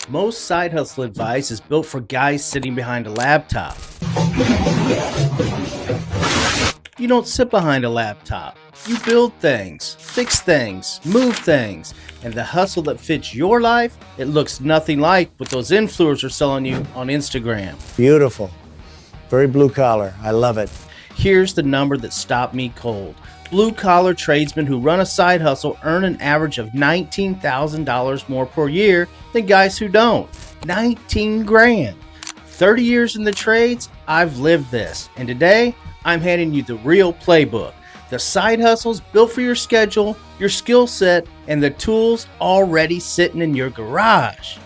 Most side hustle advice is built for guys sitting behind a laptop. You don't sit behind a laptop. You build things, fix things, move things, and the hustle that fits your life, it looks nothing like what those influencers are selling you on Instagram. Beautiful. Very blue collar. I love it. Here's the number that stopped me cold. Blue-collar tradesmen who run a side hustle earn an average of $19,000 more per year than guys who don't. 19 grand. 30 years in the trades, I've lived this. And today, I'm handing you the real playbook. The side hustles built for your schedule, your skill set, and the tools already sitting in your garage.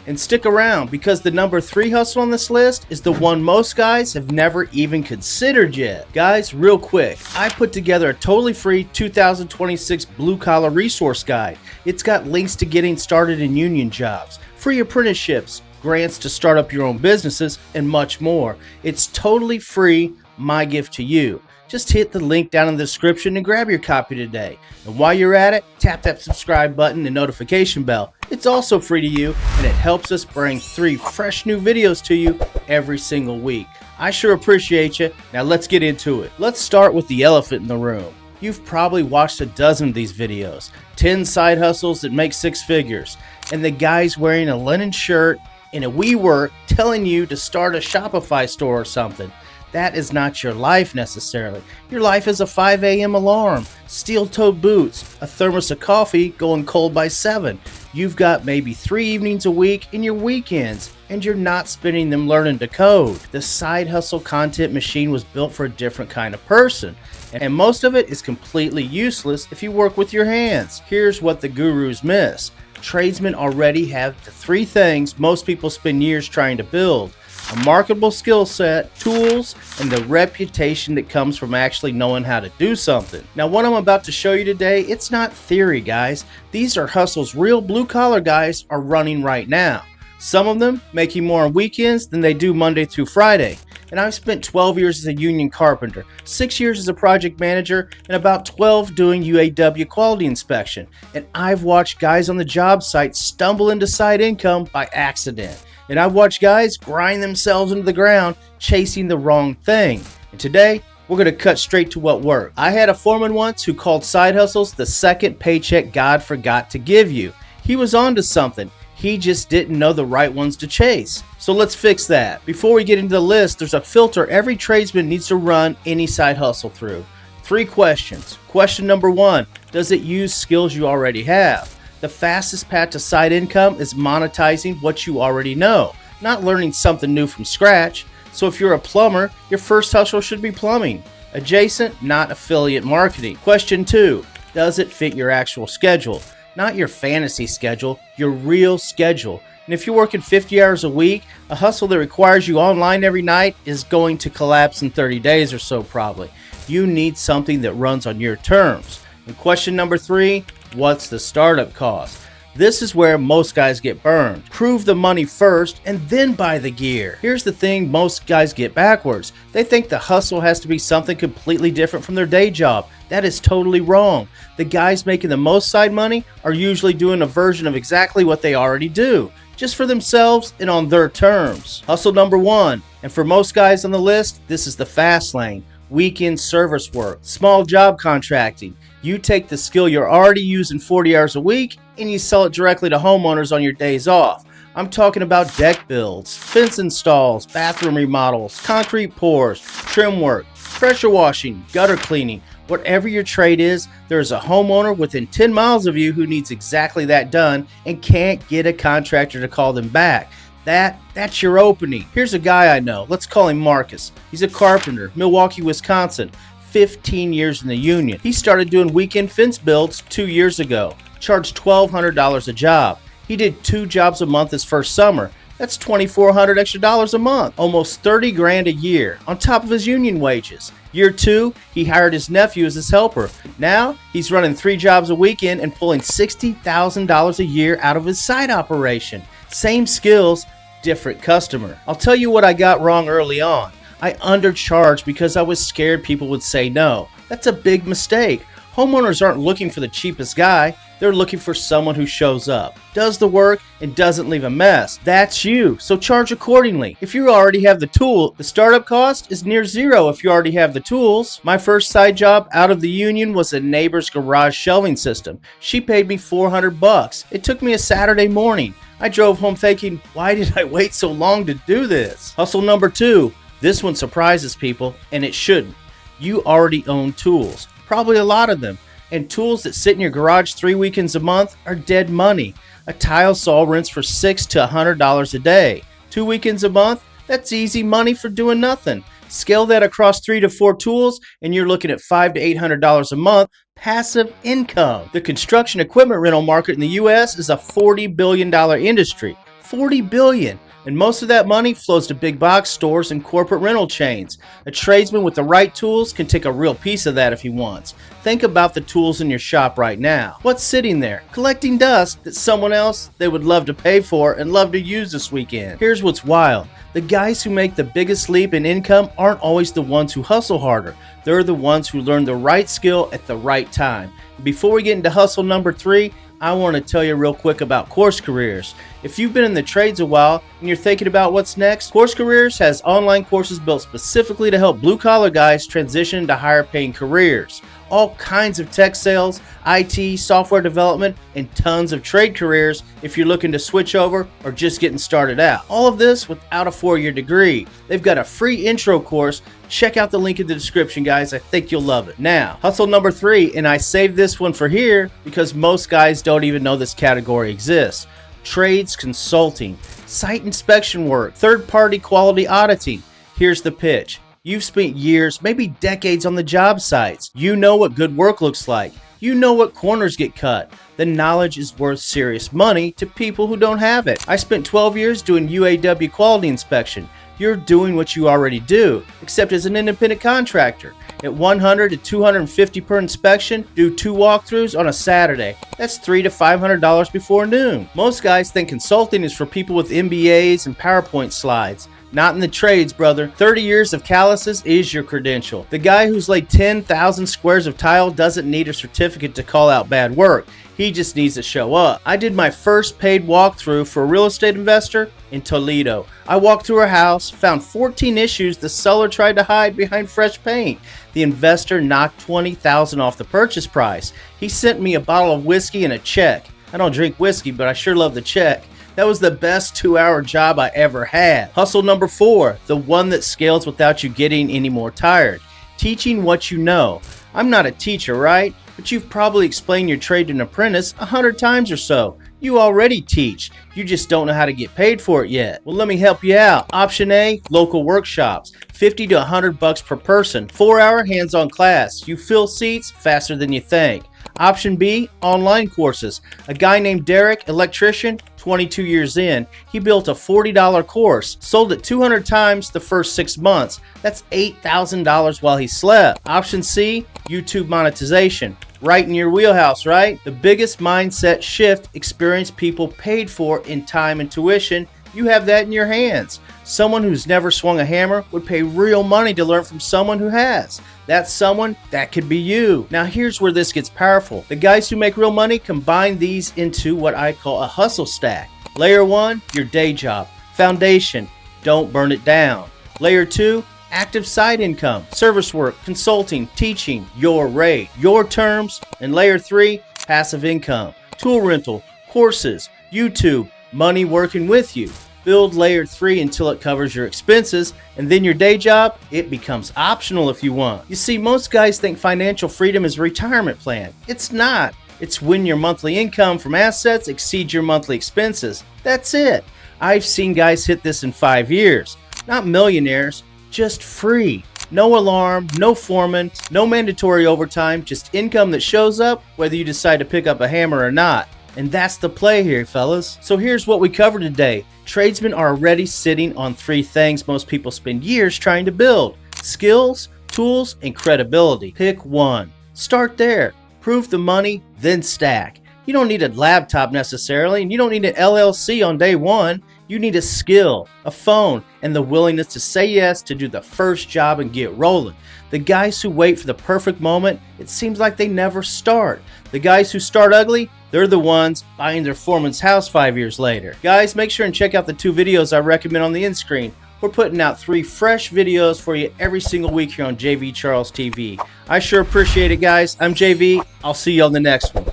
And stick around, because the number 3 hustle on this list is the one most guys have never even considered yet. Guys, real quick, I put together a totally free 2026 blue collar resource guide. It's got links to getting started in union jobs, free apprenticeships, grants to start up your own businesses, and much more. It's totally free, my gift to you. Just hit the link down in the description and grab your copy today. And while you're at it, tap that subscribe button and notification bell. It's also free to you, and it helps us bring 3 fresh new videos to you every single week. I sure appreciate you. Now let's get into it. Let's start with the elephant in the room. You've probably watched a dozen of these videos. 10 side hustles that make 6 figures. And the guy's wearing a linen shirt and a WeWork telling you to start a Shopify store or something. That is not your life necessarily. Your life is a 5 a.m. alarm, steel-toed boots, a thermos of coffee going cold by 7. You've got maybe 3 evenings a week in your weekends, and you're not spending them learning to code. The side hustle content machine was built for a different kind of person, and most of it is completely useless if you work with your hands. Here's what the gurus miss. Tradesmen already have the 3 things most people spend years trying to build: a marketable skill set, tools, and the reputation that comes from actually knowing how to do something. Now, what I'm about to show you today, it's not theory, guys. These are hustles real blue-collar guys are running right now. Some of them making more on weekends than they do Monday through Friday. And I've spent 12 years as a union carpenter, 6 years as a project manager, and about 12 doing UAW quality inspection. And I've watched guys on the job site stumble into side income by accident. And I've watched guys grind themselves into the ground chasing the wrong thing. And today, we're going to cut straight to what worked. I had a foreman once who called side hustles the second paycheck God forgot to give you. He was onto something. He just didn't know the right ones to chase. So let's fix that. Before we get into the list, there's a filter every tradesman needs to run any side hustle through. 3 questions. Question number 1, does it use skills you already have? The fastest path to side income is monetizing what you already know, not learning something new from scratch. So if you're a plumber, your first hustle should be plumbing. Adjacent, not affiliate marketing. Question 2, does it fit your actual schedule? Not your fantasy schedule, your real schedule. And if you're working 50 hours a week, a hustle that requires you online every night is going to collapse in 30 days or so probably. You need something that runs on your terms. And question number 3, what's the startup cost? This is where most guys get burned. Prove the money first and then buy the gear. Here's the thing most guys get backwards. They think the hustle has to be something completely different from their day job. That is totally wrong. The guys making the most side money are usually doing a version of exactly what they already do, just for themselves and on their terms. Hustle number 1, and for most guys on the list, this is the fast lane. Weekend service work, small job contracting. You take the skill you're already using 40 hours a week and you sell it directly to homeowners on your days off. I'm talking about deck builds, fence installs, bathroom remodels, concrete pours, trim work, pressure washing, gutter cleaning. Whatever your trade is, there is a homeowner within 10 miles of you who needs exactly that done and can't get a contractor to call them back. That's your opening. Here's a guy I know. Let's call him Marcus. He's a carpenter, Milwaukee, Wisconsin. 15 years in the union. He started doing weekend fence builds 2 years ago. Charged $1,200 a job. He did 2 jobs a month his first summer. That's $2,400 extra dollars a month. Almost 30 grand a year on top of his union wages. Year 2, he hired his nephew as his helper. Now, he's running 3 jobs a weekend and pulling $60,000 a year out of his side operation. Same skills, different customer. I'll tell you what I got wrong early on. I undercharged because I was scared people would say no. That's a big mistake. Homeowners aren't looking for the cheapest guy, they're looking for someone who shows up, does the work, and doesn't leave a mess. That's you, so charge accordingly. If you already have the tool, the startup cost is near zero if you already have the tools. My first side job out of the union was a neighbor's garage shelving system. She paid me $400. It took me a Saturday morning. I drove home thinking, why did I wait so long to do this? Hustle number 2. This one surprises people, and it shouldn't. You already own tools, probably a lot of them, and tools that sit in your garage 3 weekends a month are dead money. A tile saw rents for $600 to $100 a day. 2 weekends a month, that's easy money for doing nothing. Scale that across 3 to 4 tools, and you're looking at $500 to $800 a month. Passive income. The construction equipment rental market in the U.S. is a $40 billion industry. $40 billion. And most of that money flows to big box stores and corporate rental chains. A tradesman with the right tools can take a real piece of that if he wants. Think about the tools in your shop right now. What's sitting there? Collecting dust that someone else they would love to pay for and love to use this weekend. Here's what's wild. The guys who make the biggest leap in income aren't always the ones who hustle harder. They're the ones who learn the right skill at the right time. Before we get into hustle number 3, I want to tell you real quick about Course Careers. If you've been in the trades a while and you're thinking about what's next, Course Careers has online courses built specifically to help blue-collar guys transition into higher-paying careers. All kinds of tech sales, IT, software development, and tons of trade careers if you're looking to switch over or just getting started out. All of this without a 4-year degree. They've got a free intro course. Check out the link in the description, guys. I think you'll love it. Now, hustle number 3, and I saved this one for here because most guys don't even know this category exists. Trades consulting, site inspection work, third-party quality auditing. Here's the pitch. You've spent years, maybe decades on the job sites. You know what good work looks like. You know what corners get cut. The knowledge is worth serious money to people who don't have it. I spent 12 years doing UAW quality inspection. You're doing what you already do, except as an independent contractor. At $100 to $250 per inspection, do 2 walkthroughs on a Saturday. That's $300 to $500 before noon. Most guys think consulting is for people with MBAs and PowerPoint slides. Not in the trades, brother. 30 years of calluses is your credential. The guy who's laid 10,000 squares of tile doesn't need a certificate to call out bad work. He just needs to show up. I did my first paid walkthrough for a real estate investor in Toledo. I walked through her house, found 14 issues the seller tried to hide behind fresh paint. The investor knocked $20,000 off the purchase price. He sent me a bottle of whiskey and a check. I don't drink whiskey, but I sure love the check. That was the best 2-hour job I ever had. Hustle number 4, the one that scales without you getting any more tired. Teaching what you know. I'm not a teacher, right? But you've probably explained your trade to an apprentice 100 times or so. You already teach. You just don't know how to get paid for it yet. Well, let me help you out. Option A, local workshops. $50 to $100 per person. 4-hour hands-on class. You fill seats faster than you think. Option B, online courses. A guy named Derek, electrician, 22 years in, he built a $40 course, sold it 200 times the first 6 months. That's $8,000 while he slept. Option C, YouTube monetization. Right in your wheelhouse, right? The biggest mindset shift experienced people paid for in time and tuition. You have that in your hands. Someone who's never swung a hammer would pay real money to learn from someone who has. That someone, that could be you. Now here's where this gets powerful. The guys who make real money combine these into what I call a hustle stack. Layer 1, your day job. Foundation, don't burn it down. Layer 2, active side income, service work, consulting, teaching, your rate, your terms. And layer 3, passive income, tool rental, courses, YouTube, money working with you. Build layer 3 until it covers your expenses, and then your day job, it becomes optional if you want. You see, most guys think financial freedom is a retirement plan. It's not. It's when your monthly income from assets exceeds your monthly expenses. That's it. I've seen guys hit this in 5 years. Not millionaires, just free. No alarm, no foreman, no mandatory overtime, just income that shows up whether you decide to pick up a hammer or not. And that's the play here, fellas. So here's what we covered today. Tradesmen are already sitting on 3 things most people spend years trying to build: skills, tools, and credibility. Pick one. Start there. Prove the money, then stack. You don't need a laptop necessarily, and you don't need an LLC on day one. You need a skill, a phone, and the willingness to say yes to do the first job and get rolling. The guys who wait for the perfect moment, it seems like they never start. The guys who start ugly, they're the ones buying their foreman's house 5 years later. Guys, make sure and check out the 2 videos I recommend on the end screen. We're putting out 3 fresh videos for you every single week here on JV Charles TV. I sure appreciate it, guys. I'm JV. I'll see you on the next one.